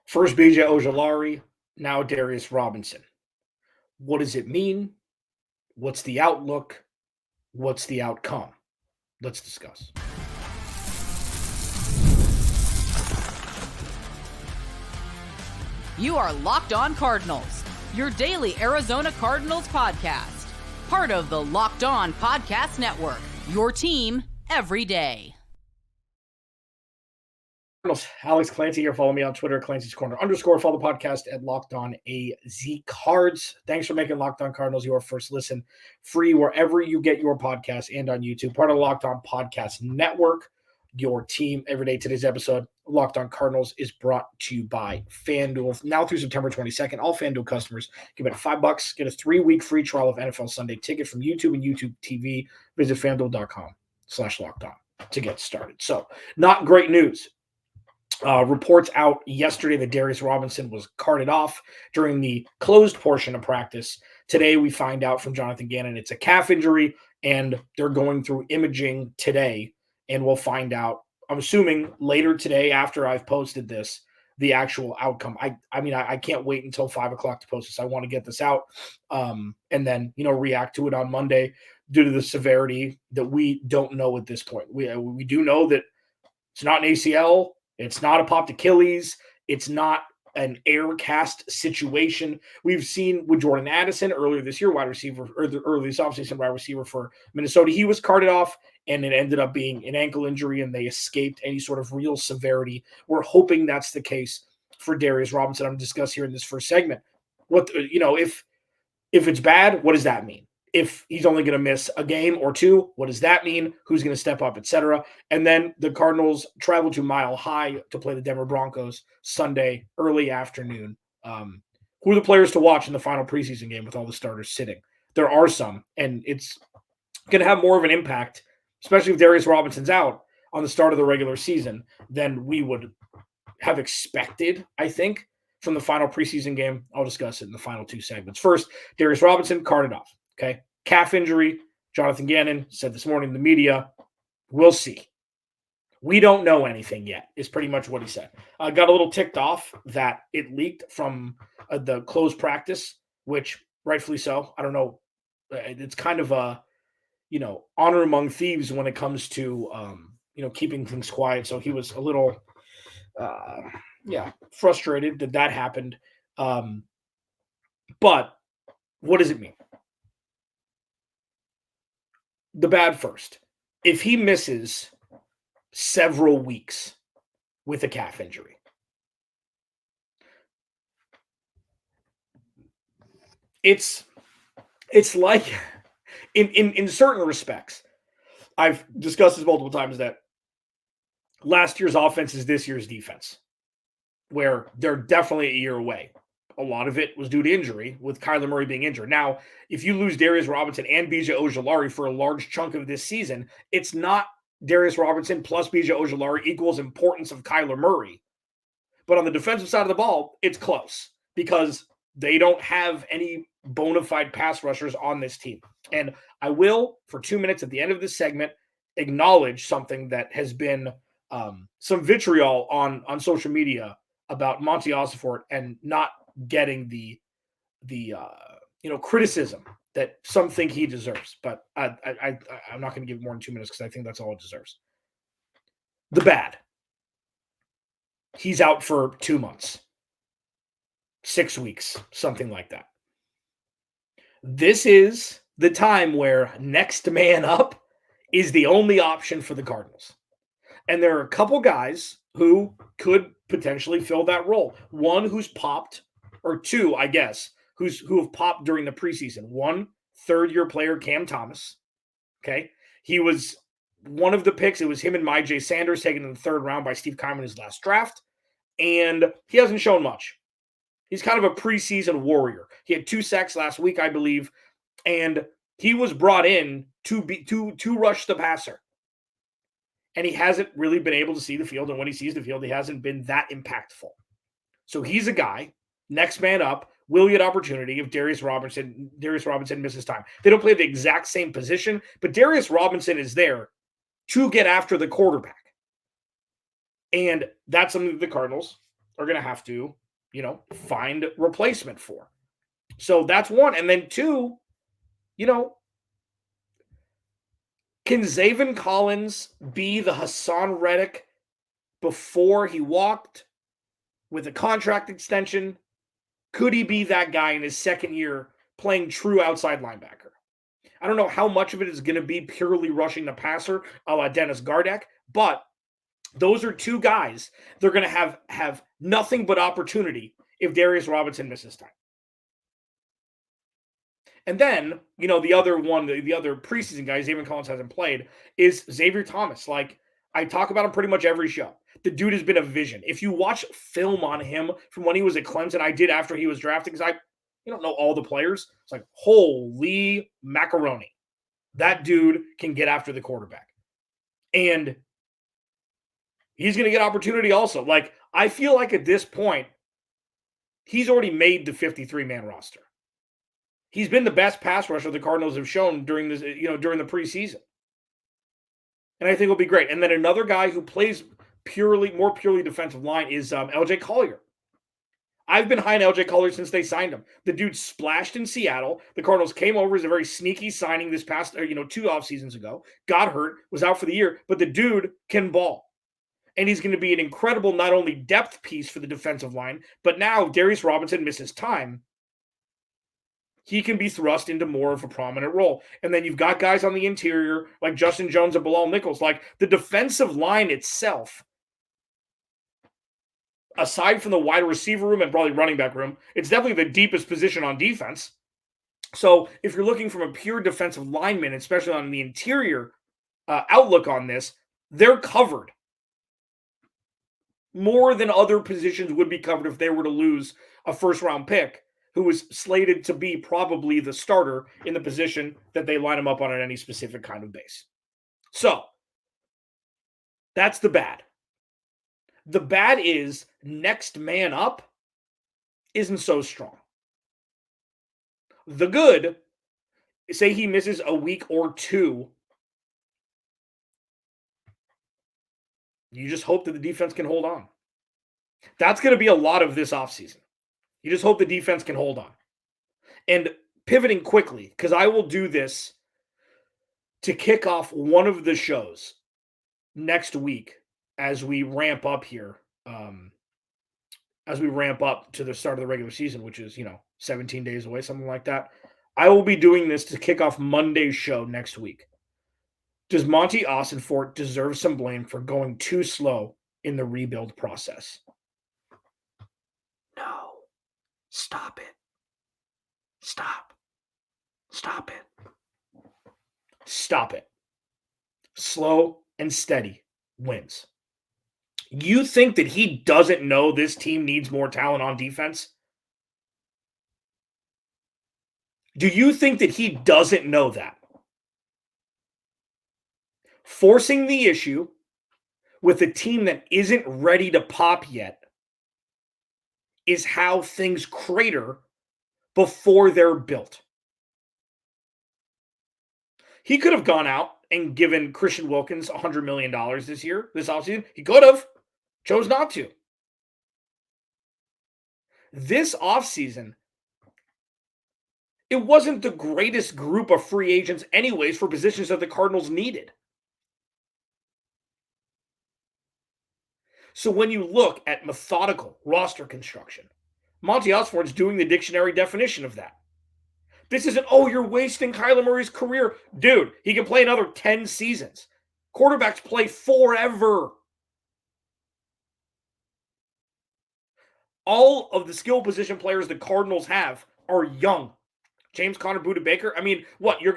First BJ Ojulari, now Darius Robinson. What does it mean? What's the outlook? What's the outcome? Let's discuss. You are Locked On Cardinals, your daily Arizona Cardinals podcast. Part of the Locked On Podcast Network, your team every day. Alex Clancy here. Follow me on Twitter, Clancy's Corner _. Follow the podcast at Locked On AZ Cards. Thanks for making Locked On Cardinals your first listen, free wherever you get your podcasts and on YouTube. Part of the Locked On Podcast Network, your team every day. Today's episode, Locked On Cardinals, is brought to you by FanDuel. Now through September 22nd, all FanDuel customers give it $5. Get a 3-week free trial of NFL Sunday Ticket from YouTube and YouTube TV. Visit FanDuel.com/LockedOn to get started. So, not great news. Reports out yesterday that Darius Robinson was carted off during the closed portion of practice. Today, we find out from Jonathan Gannon it's a calf injury, and they're going through imaging today, and we'll find out, I'm assuming, later today after I've posted this, the actual outcome. I can't wait until 5 o'clock to post this. I want to get this out and then, react to it on Monday due to the severity that we don't know at this point. We do know that it's not an ACL. It's not a popped Achilles. It's not an air cast situation. We've seen with Jordan Addison earlier this year, wide receiver, or earlier this offseason, wide receiver for Minnesota. He was carted off, and it ended up being an ankle injury, and they escaped any sort of real severity. We're hoping that's the case for Darius Robinson. I'm going to discuss here in this first segment. If it's bad, what does that mean? If he's only going to miss a game or two, what does that mean? Who's going to step up, etc.? And then the Cardinals travel to Mile High to play the Denver Broncos Sunday early afternoon. Who are the players to watch in the final preseason game with all the starters sitting? There are some, and it's going to have more of an impact, especially if Darius Robinson's out on the start of the regular season, than we would have expected, I think, from the final preseason game. I'll discuss it in the final two segments. First, Darius Robinson carted off. Okay, calf injury. Jonathan Gannon said this morning in the media, we'll see. We don't know anything yet, is pretty much what he said. I got a little ticked off that it leaked from the closed practice, which rightfully so. I don't know. It's kind of a, honor among thieves when it comes to, keeping things quiet. So he was a little, frustrated that happened. But what does it mean? The bad first. If he misses several weeks with a calf injury, it's like in certain respects, I've discussed this multiple times, that last year's offense is this year's defense, where they're definitely a year away. A lot of it was due to injury, with Kyler Murray being injured. Now, if you lose Darius Robinson and BJ Ojulari for a large chunk of this season, it's not Darius Robinson plus BJ Ojulari equals importance of Kyler Murray. But on the defensive side of the ball, it's close because they don't have any bona fide pass rushers on this team. And I will, for 2 minutes at the end of this segment, acknowledge something that has been some vitriol on social media about Monty Ossenfort and not getting the criticism that some think he deserves. But I'm not going to give more than 2 minutes because I think that's all it deserves. The bad. He's out for 2 months, 6 weeks, something like that. This is the time where next man up is the only option for the Cardinals. And there are a couple guys who could potentially fill that role. One who's popped, or two, I guess, who have popped during the preseason. One, third-year player Cam Thomas. Okay, he was one of the picks. It was him and MyJ Sanders taken in the third round by Steve Keiman in his last draft, and he hasn't shown much. He's kind of a preseason warrior. He had 2 sacks last week, I believe, and he was brought in to rush the passer. And he hasn't really been able to see the field, and when he sees the field, he hasn't been that impactful. So he's a guy, next man up, will get opportunity if Darius Robinson misses time. They don't play the exact same position, but Darius Robinson is there to get after the quarterback. And that's something that the Cardinals are going to have to, find replacement for. So that's one. And then two, can Zaven Collins be the Hassan Reddick before he walked with a contract extension? Could he be that guy in his second year playing true outside linebacker? I don't know how much of it is going to be purely rushing the passer, a la Dennis Gardeck, but those are two guys they're going to have nothing but opportunity if Darius Robinson misses time. And then, the other one, the other preseason guy, Zaven Collins hasn't played, is Xavier Thomas. Like, I talk about him pretty much every show. The dude has been a vision. If you watch film on him from when he was at Clemson, I did after he was drafted, because you don't know all the players. It's like, holy macaroni. That dude can get after the quarterback. And he's going to get opportunity also. Like, I feel like at this point, he's already made the 53-man roster. He's been the best pass rusher the Cardinals have shown during this, during the preseason. And I think it'll be great. And then another guy who plays more purely defensive line is LJ Collier. I've been high on LJ Collier since they signed him. The dude splashed in Seattle. The Cardinals came over as a very sneaky signing this past, 2 off seasons ago. Got hurt, was out for the year, but the dude can ball. And he's going to be an incredible not only depth piece for the defensive line, but now if Darius Robinson misses time, he can be thrust into more of a prominent role. And then you've got guys on the interior like Justin Jones and Bilal Nichols. Like, the defensive line itself, aside from the wide receiver room and probably running back room, it's definitely the deepest position on defense. So if you're looking from a pure defensive lineman, especially on the interior outlook on this, they're covered more than other positions would be covered if they were to lose a first-round pick who was slated to be probably the starter in the position that they line him up on any specific kind of base. So that's the bad. The bad is next man up isn't so strong. The good, say he misses a week or two, you just hope that the defense can hold on. That's going to be a lot of this offseason. You just hope the defense can hold on. And pivoting quickly, because I will do this to kick off one of the shows next week as we ramp up here, as we ramp up to the start of the regular season, which is, 17 days away, something like that. I will be doing this to kick off Monday's show next week. Does Monty Ossenfort deserve some blame for going too slow in the rebuild process? No. Stop it. Stop. Stop it. Stop it. Slow and steady wins. You think that he doesn't know this team needs more talent on defense? Do you think that he doesn't know that? Forcing the issue with a team that isn't ready to pop yet is how things crater before they're built. He could have gone out and given Christian Wilkins $100 million this offseason. He could have. Chose not to. This offseason, it wasn't the greatest group of free agents anyways for positions that the Cardinals needed. So when you look at methodical roster construction, Monty Ossenfort's doing the dictionary definition of that. This isn't, you're wasting Kyler Murray's career. Dude, he can play another 10 seasons. Quarterbacks play forever. All of the skill position players the Cardinals have are young. James Conner, Budda Baker. I mean, what you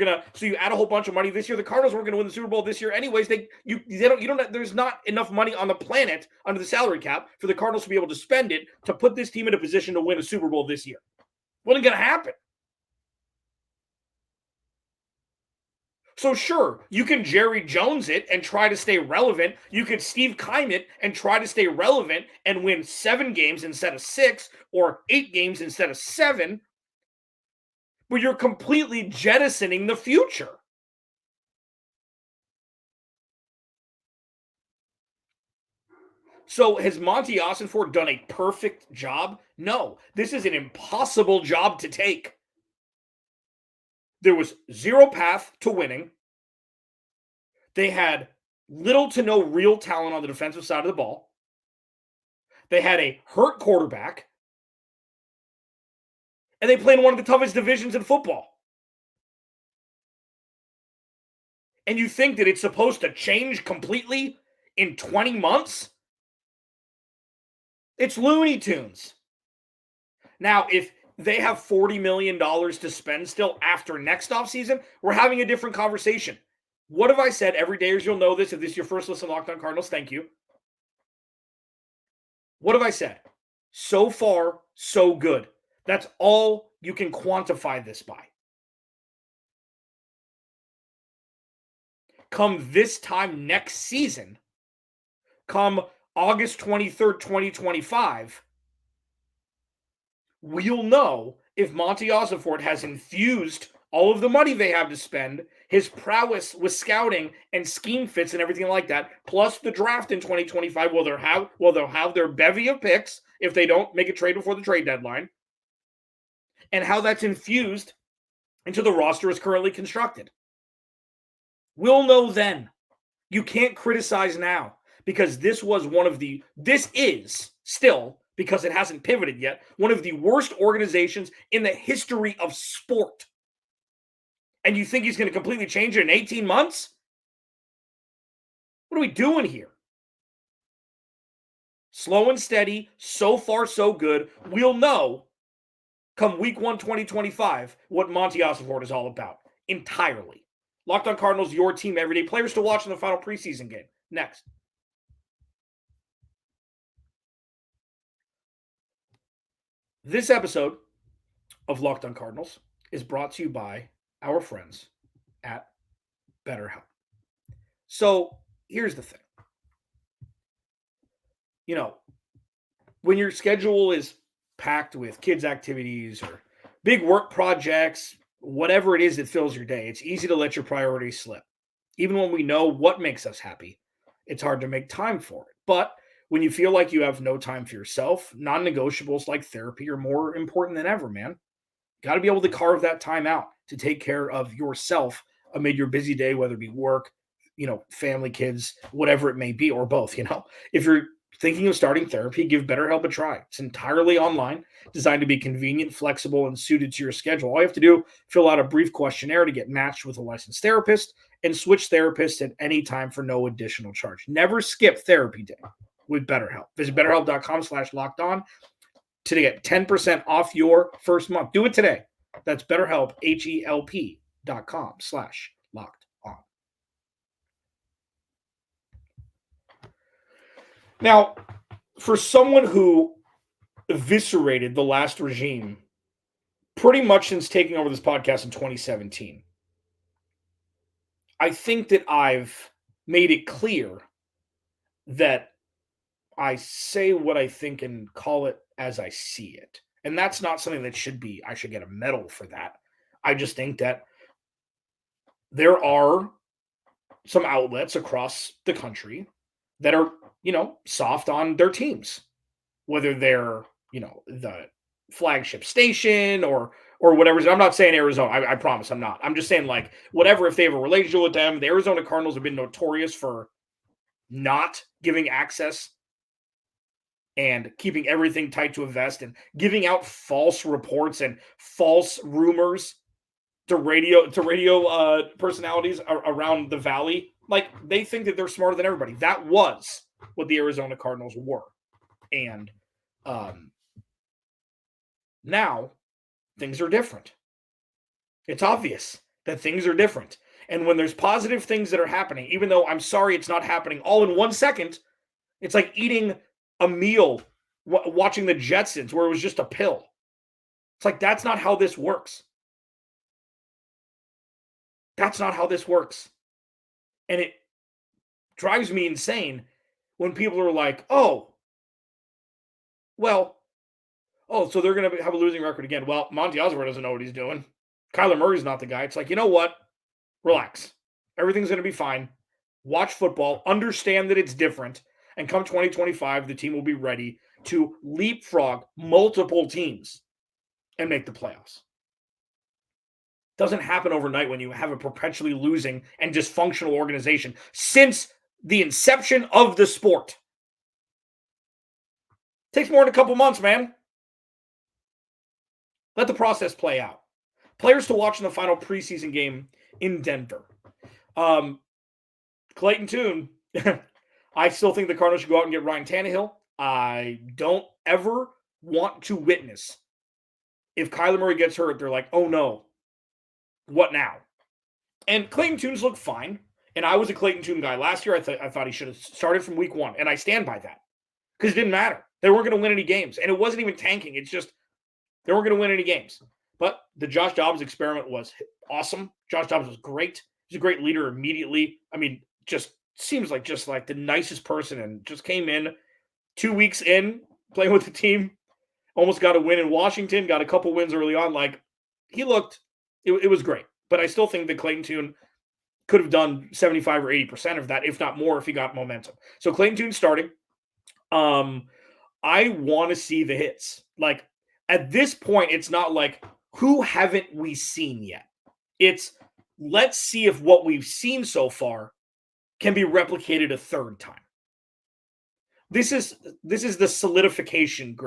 add a whole bunch of money this year. The Cardinals weren't going to win the Super Bowl this year anyways. There's not enough money on the planet under the salary cap for the Cardinals to be able to spend it to put this team in a position to win a Super Bowl this year. Wasn't going to happen. So sure, you can Jerry Jones it and try to stay relevant. You can Steve Keim it and try to stay relevant and win 7 games instead of 6 or 8 games instead of 7. But you're completely jettisoning the future. So has Monty Ossenfort done a perfect job? No. This is an impossible job to take. There was zero path to winning. They had little to no real talent on the defensive side of the ball. They had a hurt quarterback. And they played in one of the toughest divisions in football. And you think that it's supposed to change completely in 20 months? It's Looney Tunes. Now, if they have $40 million to spend still after next offseason, we're having a different conversation. What have I said? Every day, as you'll know this, if this is your first listen to Locked On Cardinals, thank you. What have I said? So far, so good. That's all you can quantify this by. Come this time next season, come August 23rd, 2025, we'll know if Monty Ossenfort has infused all of the money they have to spend, his prowess with scouting and scheme fits and everything like that, plus the draft in 2025, they'll have their bevy of picks if they don't make a trade before the trade deadline, and how that's infused into the roster as currently constructed. We'll know then. You can't criticize now because this is still, because it hasn't pivoted yet, one of the worst organizations in the history of sport. And you think he's going to completely change it in 18 months? What are we doing here? Slow and steady, so far so good. We'll know come week 1, 2025, what Monty Ossenfort is all about entirely. Locked On Cardinals, your team every day. Players to watch in the final preseason game. Next. This episode of Locked On Cardinals is brought to you by our friends at BetterHelp. So here's the thing. When your schedule is packed with kids' activities or big work projects, whatever it is that fills your day, it's easy to let your priorities slip. Even when we know what makes us happy, it's hard to make time for it. But when you feel like you have no time for yourself, non-negotiables like therapy are more important than ever, man. Got to be able to carve that time out to take care of yourself amid your busy day, whether it be work, family, kids, whatever it may be, or both. If you're thinking of starting therapy, give BetterHelp a try. It's entirely online, designed to be convenient, flexible, and suited to your schedule. All you have to do, fill out a brief questionnaire to get matched with a licensed therapist and switch therapists at any time for no additional charge. Never skip therapy day with BetterHelp. Visit BetterHelp.com/lockedon to get 10% off your first month. Do it today. That's BetterHelp, HELP.com/lockedon. Now, for someone who eviscerated the last regime pretty much since taking over this podcast in 2017, I think that I've made it clear that I say what I think and call it as I see it. And that's not something that I should get a medal for that. I just think that there are some outlets across the country that are, soft on their teams, whether they're, the flagship station or whatever. I'm not saying Arizona. I promise I'm not. I'm just saying, like, whatever, if they have a relationship with them. The Arizona Cardinals have been notorious for not giving access and keeping everything tight to a vest and giving out false reports and false rumors to radio personalities around the valley. Like, they think that they're smarter than everybody. That was what the Arizona Cardinals were. And now things are different. It's obvious that things are different. And when there's positive things that are happening, even though I'm sorry it's not happening all in 1 second, it's like eating a meal, watching the Jetsons where it was just a pill. It's like, that's not how this works. That's not how this works. And it drives me insane when people are like, so they're going to have a losing record again. Well, Monty Ossenfort doesn't know what he's doing. Kyler Murray's not the guy. It's like, you know what? Relax. Everything's going to be fine. Watch football. Understand that it's different. And come 2025, the team will be ready to leapfrog multiple teams and make the playoffs. Doesn't happen overnight when you have a perpetually losing and dysfunctional organization since the inception of the sport. Takes more than a couple months, man. Let the process play out. Players to watch in the final preseason game in Denver. Clayton Tune. I still think the Cardinals should go out and get Ryan Tannehill. I don't ever want to witness if Kyler Murray gets hurt, they're like, oh no, what now? And Clayton Tune's look fine. And I was a Clayton Tune guy last year. I thought he should have started from week 1. And I stand by that. Because it didn't matter. They weren't going to win any games. And it wasn't even tanking. It's just they weren't going to win any games. But the Josh Dobbs experiment was awesome. Josh Dobbs was great. He's a great leader immediately. I mean, just seems like the nicest person, and just came in 2 weeks in playing with the team. Almost got a win in Washington, got a couple wins early on. Like, he looked, it was great. But I still think that Clayton Tune could have done 75 or 80% of that, if not more, if he got momentum. So Clayton Tune starting. I want to see the hits. Like, at this point, it's not like, who haven't we seen yet? It's, let's see if what we've seen so far can be replicated a third time. This is the solidification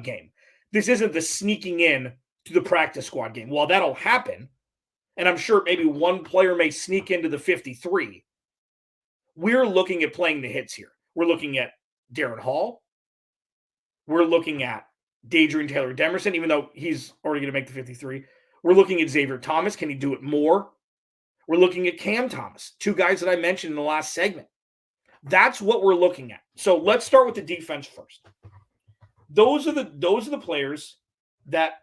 game. This isn't the sneaking in to the practice squad game. While that'll happen, and I'm sure maybe one player may sneak into the 53, we're looking at playing the hits here. We're looking at Darren Hall. We're looking at Taylor-Demerson, even though he's already going to make the 53. We're looking at Xavier Thomas. Can he do it more? We're looking at Cam Thomas, 2 guys that I mentioned in the last segment. That's what we're looking at. So let's start with the defense first. Those are the players that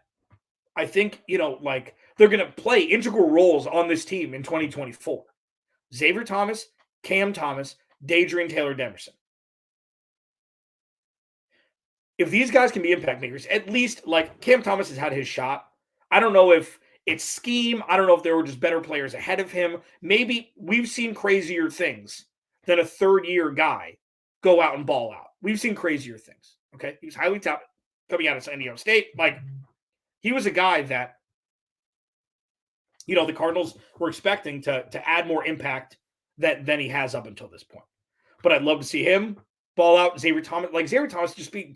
I think, like, they're going to play integral roles on this team in 2024. Xavier Thomas, Cam Thomas, Taylor-Demerson. If these guys can be impact makers, at least, like, Cam Thomas has had his shot. I don't know if it's scheme. I don't know if there were just better players ahead of him. Maybe we've seen crazier things than a third-year guy go out and ball out. We've seen crazier things, okay? He was highly touted coming out of San Diego State. Like, he was a guy that, the Cardinals were expecting to add more impact than he has up until this point. But I'd love to see him ball out. Xavier Thomas just be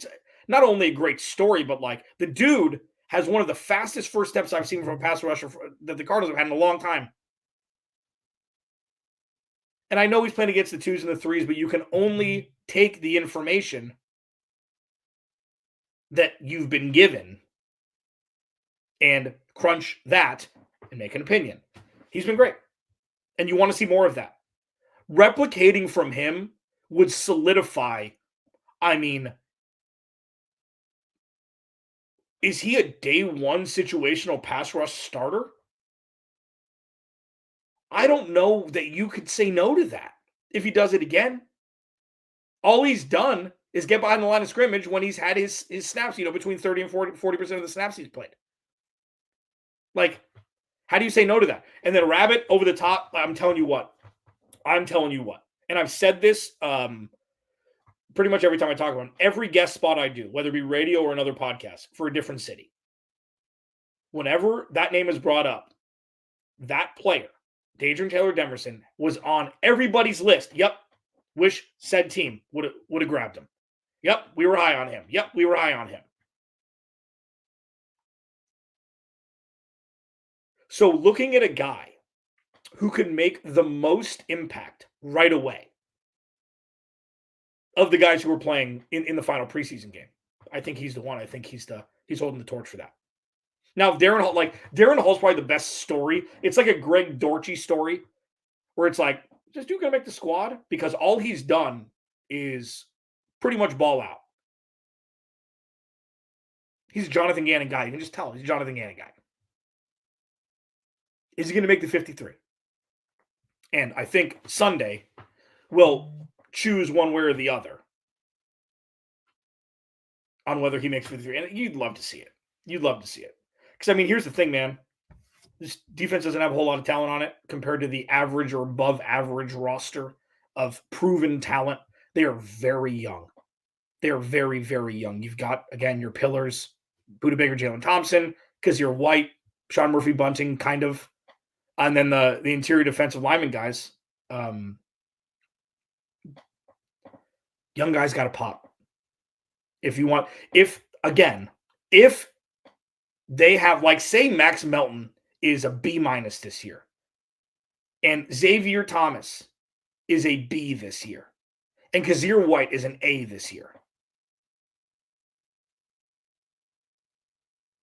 not only a great story, but, like, the dude has one of the fastest first steps I've seen from a pass rusher that the Cardinals have had in a long time. And I know he's playing against the 2s and the 3s, but you can only take the information that you've been given and crunch that and make an opinion. He's been great. And you want to see more of that. Replicating from him would solidify, is he a day 1 situational pass rush starter? I don't know that you could say no to that if he does it again. All he's done is get behind the line of scrimmage when he's had his snaps, between 30 and 40% of the snaps he's played. Like, how do you say no to that? And then Rabbit over the top, I'm telling you what. And I've said this pretty much every time I talk about him. Every guest spot I do, whether it be radio or another podcast for a different city, whenever that name is brought up, that player, Taylor-Demerson, was on everybody's list. Yep. Wish said team would have grabbed him. Yep. We were high on him. Yep. We were high on him. So looking at a guy who can make the most impact right away of the guys who were playing in the final preseason game, I think he's the one. I think he's holding the torch for that. Now, Darren Hall's probably the best story. It's like a Greg Dortch story where it's like, is this dude going to make the squad? Because all he's done is pretty much ball out. He's a Jonathan Gannon guy. You can just tell he's a Jonathan Gannon guy. Is he going to make the 53? And I think Sunday will choose one way or the other on whether he makes 53. And you'd love to see it. Because, here's the thing, man. This defense doesn't have a whole lot of talent on it compared to the average or above average roster of proven talent They are very young. They are very, very young. You've got, again, your pillars, Buda Baker, Jalen Thompson, because you're white, Sean Murphy Bunting, kind of. And then the interior defensive lineman guys. Young guys got to pop. If they have, like, say Max Melton is a B- this year, and Xavier Thomas is a B this year, and Kazir White is an A this year,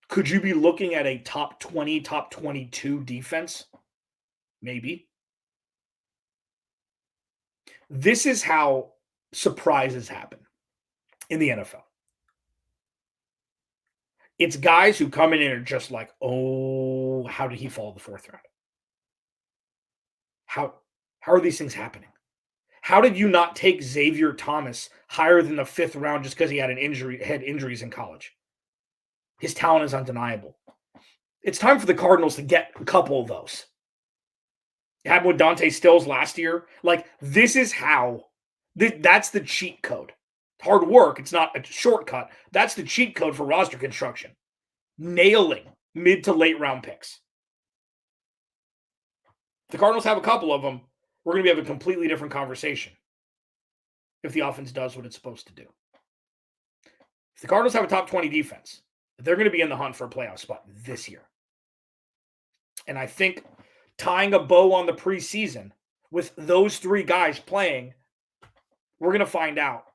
could you be looking at a top 20, top 22 defense? Maybe. This is how surprises happen in the NFL. It's guys who come in and are just like, oh, how did he fall in the fourth round? How are these things happening? How did you not take Xavier Thomas higher than the fifth round just because he had injuries in college? His talent is undeniable. It's time for the Cardinals to get a couple of those. It happened with Dante Stills last year. Like, this is how. That's the cheat code. Hard work. It's not a shortcut. That's the cheat code for roster construction. Nailing mid to late round picks. If the Cardinals have a couple of them, we're going to have a completely different conversation if the offense does what it's supposed to do. If the Cardinals have a top 20 defense, they're going to be in the hunt for a playoff spot this year. And I think tying a bow on the preseason with those three guys playing, we're going to find out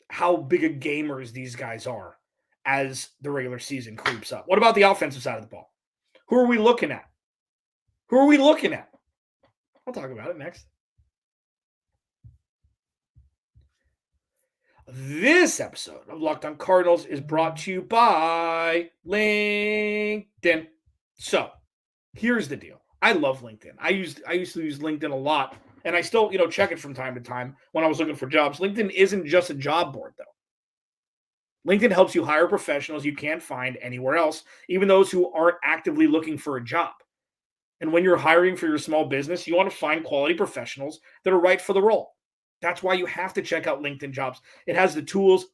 how big of gamers these guys are as the regular season creeps up. What about the offensive side of the ball? Who are we looking at? I'll talk about it next. This episode of Locked On Cardinals is brought to you by LinkedIn. So, here's the deal. I love LinkedIn. I used to use LinkedIn a lot, and I still, check it from time to time when I was looking for jobs. LinkedIn isn't just a job board, though. LinkedIn helps you hire professionals you can't find anywhere else, even those who aren't actively looking for a job. And when you're hiring for your small business, you want to find quality professionals that are right for the role. That's why you have to check out LinkedIn Jobs. It has the tools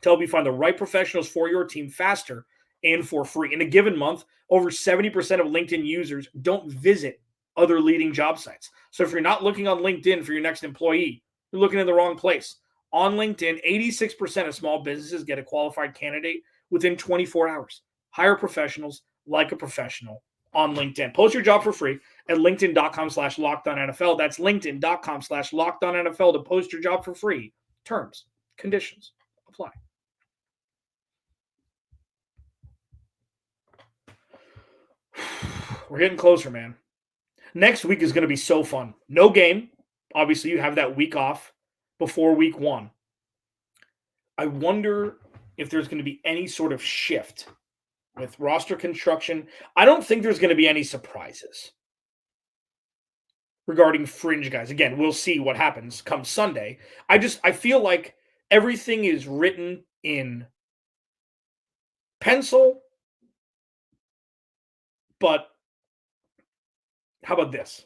to help you find the right professionals for your team faster and for free. In a given month, over 70% of LinkedIn users don't visit other leading job sites. So if you're not looking on LinkedIn for your next employee, you're looking in the wrong place. On LinkedIn, 86% of small businesses get a qualified candidate within 24 hours. Hire professionals like a professional on LinkedIn. Post your job for free at linkedin.com/LockedOnNFL. That's linkedin.com/LockedOnNFL to post your job for free. Terms, conditions apply. We're getting closer, man. Next week is going to be so fun. No game. Obviously, you have that week off before week one. I wonder if there's going to be any sort of shift with roster construction. I don't think there's going to be any surprises regarding fringe guys. Again, we'll see what happens come Sunday. I feel like everything is written in pencil, but how about this?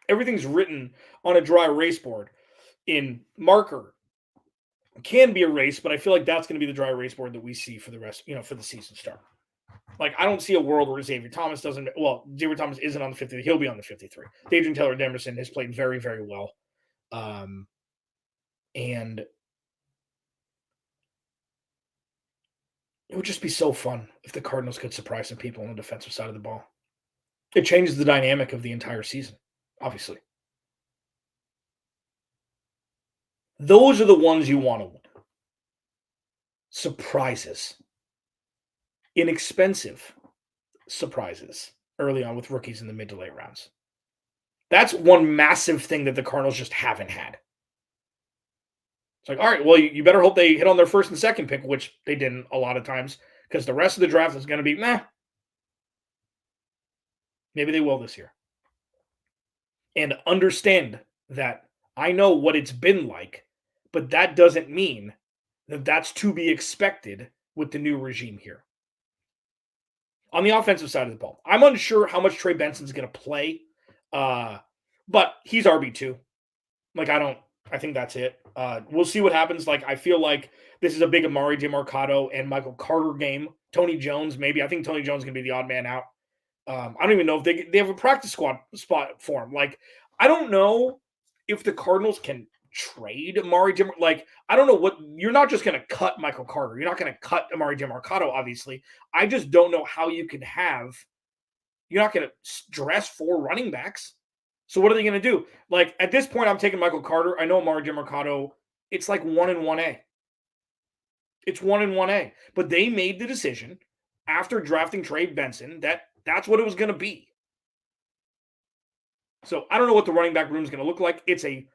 Everything's written on a dry erase board in marker. It can be erased, but I feel like that's going to be the dry erase board that we see for the rest, for the season start. Like, I don't see a world where Xavier Thomas isn't on the 53. He'll be on the 53. Adrian Taylor-Demerson has played very, very well. And it would just be so fun if the Cardinals could surprise some people on the defensive side of the ball. It changes the dynamic of the entire season, obviously. Those are the ones you want to win. Surprises. Inexpensive surprises early on with rookies in the mid to late rounds. That's one massive thing that the Cardinals just haven't had. It's like, all right, well, you better hope they hit on their first and second pick, which they didn't a lot of times, because the rest of the draft is going to be meh. Maybe they will this year. And understand that I know what it's been like, but that doesn't mean that that's to be expected with the new regime here. On the offensive side of the ball, I'm unsure how much Trey Benson's going to play, but he's RB2. Like, I I think that's it. We'll see what happens. Like, I feel like this is a big Amari DeMarcado and Michael Carter game. Tony Jones, maybe. I think Tony Jones is going to be the odd man out. I don't even know if they have a practice squad spot for him. Like, I don't know if the Cardinals can trade Amari DeMarcado. Like, I don't know what – you're not just going to cut Michael Carter. You're not going to cut Amari DeMarcado, obviously. I just don't know how you can have – you're not going to dress 4 running backs. So what are they going to do? Like, at this point, I'm taking Michael Carter. I know Amari DeMarcado, it's like 1 and 1A. It's 1 and 1A. But they made the decision after drafting Trey Benson that that's what it was going to be. So I don't know what the running back room is going to look like. It's a,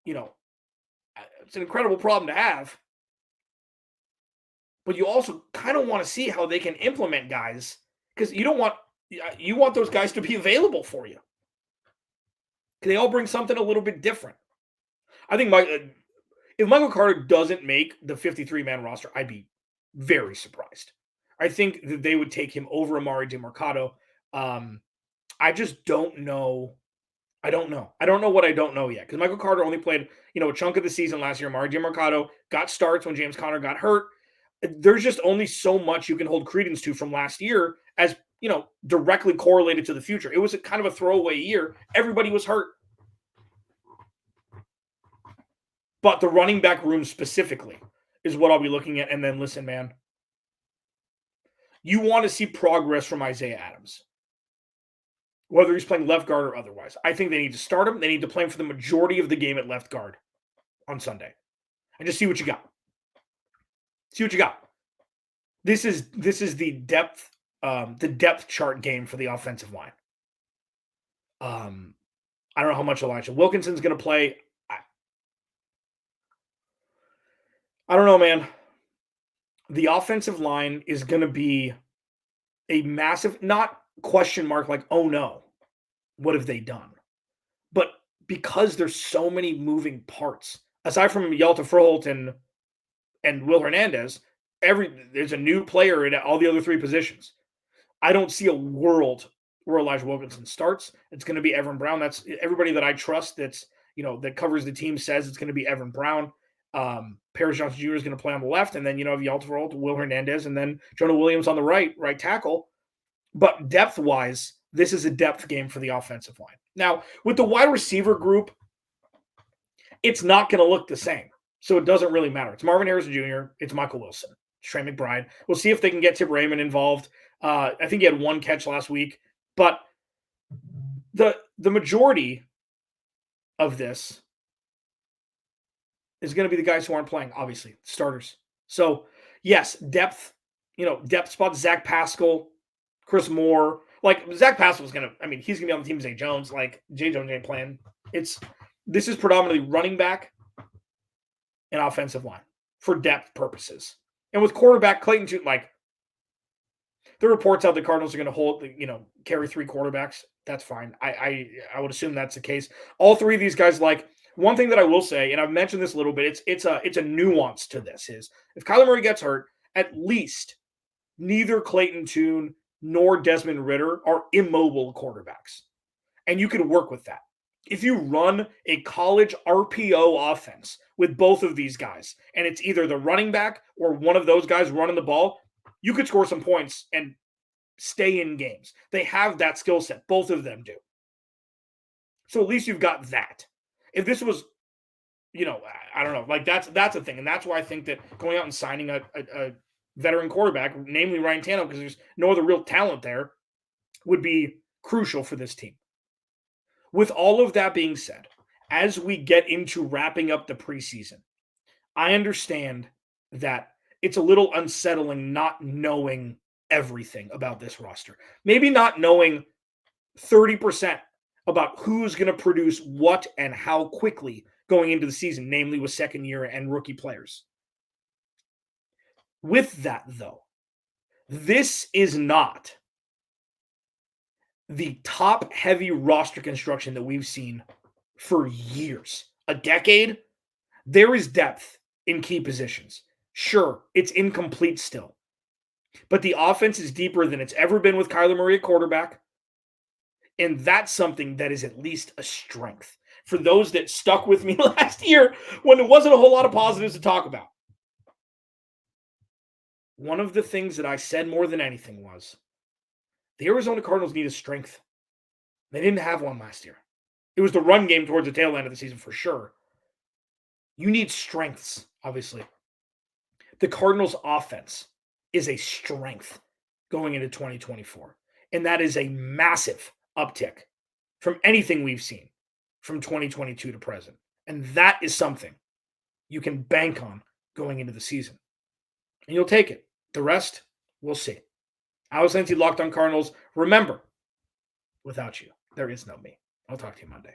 it's an incredible problem to have. But you also kind of want to see how they can implement guys, because you want those guys to be available for you. They all bring something a little bit different. I think if Michael Carter doesn't make the 53-man roster, I'd be very surprised. I think that they would take him over Amari DeMarcado. I just don't know. I don't know what I don't know yet, because Michael Carter only played, a chunk of the season last year. Amari DeMarcado got starts when James Conner got hurt. There's just only so much you can hold credence to from last year as, directly correlated to the future. It was a kind of a throwaway year. Everybody was hurt. But the running back room specifically is what I'll be looking at. And then listen, man, you want to see progress from Isaiah Adams, whether he's playing left guard or otherwise. I think they need to start him. They need to play him for the majority of the game at left guard on Sunday. And just see what you got. See what you got. This is the depth chart game for the offensive line. I don't know how much Elijah Wilkinson's going to play. I don't know, man. The offensive line is going to be a massive, not question mark like, oh no, what have they done? But because there's so many moving parts, aside from Yalta Froholt and Will Hernandez, there's a new player in all the other 3 positions. I don't see a world where Elijah Wilkinson starts. It's going to be Evan Brown. That's everybody that I trust that's, that covers the team says it's going to be Evan Brown. Paris Johnson Jr. is going to play on the left, and then you have Yalta Froholt, Will Hernandez, and then Jonah Williams on the right tackle. But depth-wise, this is a depth game for the offensive line. Now, with the wide receiver group, it's not going to look the same. So it doesn't really matter. It's Marvin Harrison Jr., it's Michael Wilson, Trey McBride. We'll see if they can get Tip Raymond involved. I think he had 1 catch last week. But the majority of this is going to be the guys who aren't playing, obviously, starters. So, yes, depth spots, Zach Pascal, Chris Moore. Like, Zach Pascal he's going to be on the team with Zay Jones. Like, Zay Jones ain't playing. This is predominantly running back and offensive line for depth purposes. And with quarterback, Clayton Tune, like, the reports out the Cardinals are going to hold, carry 3 quarterbacks. That's fine. I would assume that's the case. All 3 of these guys, like, one thing that I will say, and I've mentioned this a little bit, it's a nuance to this, is if Kyler Murray gets hurt, at least neither Clayton Tune nor Desmond Ridder are immobile quarterbacks. And you can work with that. If you run a college RPO offense with both of these guys, and it's either the running back or one of those guys running the ball, you could score some points and stay in games. They have that skill set. Both of them do. So at least you've got that. If this was, I don't know, like that's a thing. And that's why I think that going out and signing a veteran quarterback, namely Ryan Tannehill, because there's no other real talent there, would be crucial for this team. With all of that being said, as we get into wrapping up the preseason, I understand that it's a little unsettling not knowing everything about this roster. Maybe not knowing 30% about who's going to produce what and how quickly going into the season, namely with second year and rookie players. With that, though, this is not the top-heavy roster construction that we've seen for years. A decade, there is depth in key positions. Sure, it's incomplete still. But the offense is deeper than it's ever been with Kyler Murray at quarterback. And that's something that is at least a strength. for those that stuck with me last year when there wasn't a whole lot of positives to talk about. One of the things that I said more than anything was the Arizona Cardinals need a strength. They didn't have one last year. It was the run game towards the tail end of the season for sure. You need strengths, obviously. The Cardinals' offense is a strength going into 2024. And that is a massive uptick from anything we've seen from 2022 to present. And that is something you can bank on going into the season. And you'll take it. The rest, we'll see. I was Lindsay, Locked On Cardinals. Remember, without you, there is no me. I'll talk to you Monday.